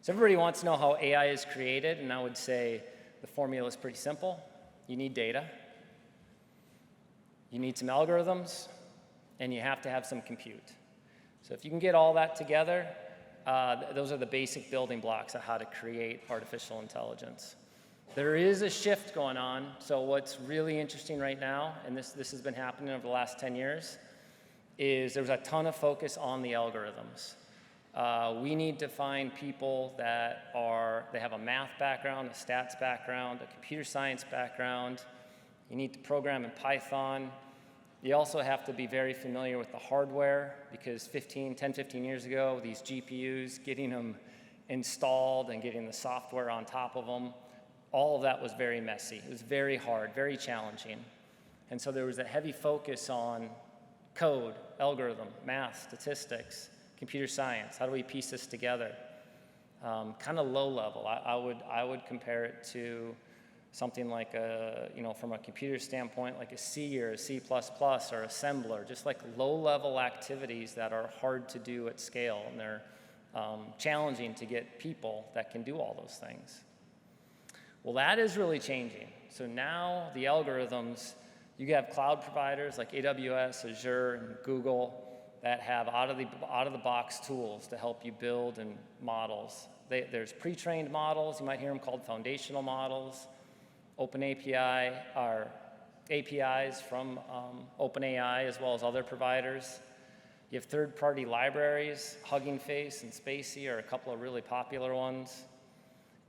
So everybody wants to know how AI is created, and I would say the formula is pretty simple. You need data, you need some algorithms, and you have to have some compute. So if you can get all that together, those are the basic building blocks of how to create artificial intelligence. There is a shift going on. So what's really interesting right now, and this has been happening over the last 10 years, is there's a ton of focus on the algorithms. We need to find people that they have a math background, a stats background, a computer science background. You need to program in Python. You also have to be very familiar with the hardware, because 10, 15 years ago, these GPUs, getting them installed and getting the software on top of them, all of that was very messy. It was very hard, very challenging. And so there was a heavy focus on code, algorithm, math, statistics, computer science. How do we piece this together? Kind of low level. I would compare it to something like from a computer standpoint, like a C or a C++ or assembler, just like low-level activities that are hard to do at scale, and they're challenging to get people that can do all those things. Well, that is really changing. So now the algorithms, you have cloud providers like AWS, Azure, and Google that have out-of-the-box tools to help you build and models. There's pre-trained models. You might hear them called foundational models. OpenAPI are APIs from OpenAI as well as other providers. You have third-party libraries. Hugging Face and Spacey are a couple of really popular ones.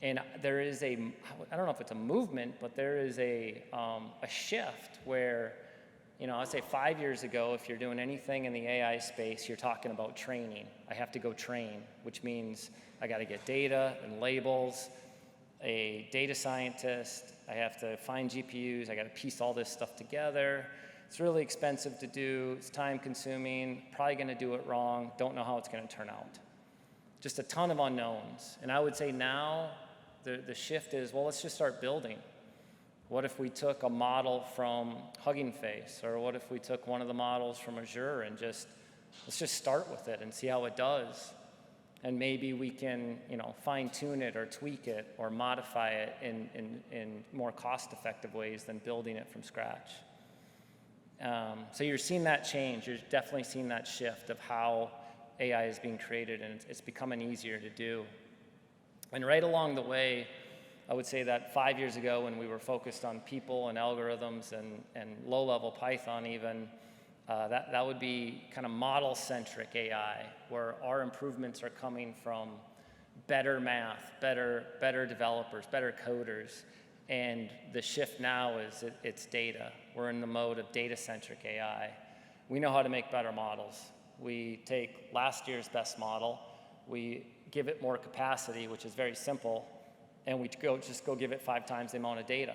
And there is I don't know if it's a movement, but there is a shift where, I'd say 5 years ago, if you're doing anything in the AI space, you're talking about training. I have to go train, which means I got to get data and labels, a data scientist, I have to find GPUs, I got to piece all this stuff together. It's really expensive to do, it's time consuming, probably going to do it wrong, don't know how it's going to turn out. Just a ton of unknowns. And I would say now the shift is, well, let's just start building. What if we took a model from Hugging Face, or what if we took one of the models from Azure and let's just start with it and see how it does. And maybe we can, fine-tune it or tweak it or modify it in more cost-effective ways than building it from scratch. So you're seeing that change. You're definitely seeing that shift of how AI is being created, and it's becoming easier to do. And right along the way, I would say that 5 years ago, when we were focused on people and algorithms and low-level Python even, that would be kind of model-centric AI, where our improvements are coming from better math, better developers, better coders. And the shift now is it's data. We're in the mode of data-centric AI. We know how to make better models. We take last year's best model, we give it more capacity, which is very simple, and we just go give it 5 times the amount of data.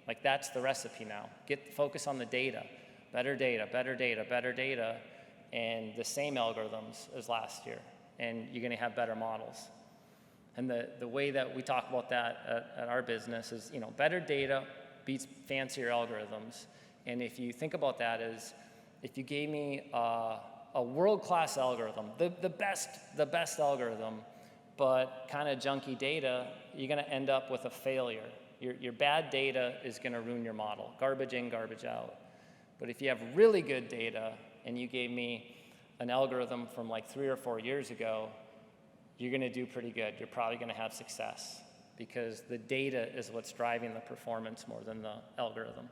Like, that's the recipe now. Focus on the data. Better data, better data, better data, and the same algorithms as last year, and you're going to have better models. And the way that we talk about that at our business is, better data beats fancier algorithms. And if you think about that as, if you gave me a world-class algorithm, the best algorithm, but kind of junky data, you're going to end up with a failure. Your bad data is going to ruin your model. Garbage in, garbage out. But if you have really good data and you gave me an algorithm from like 3 or 4 years ago, you're going to do pretty good. You're probably going to have success because the data is what's driving the performance more than the algorithm.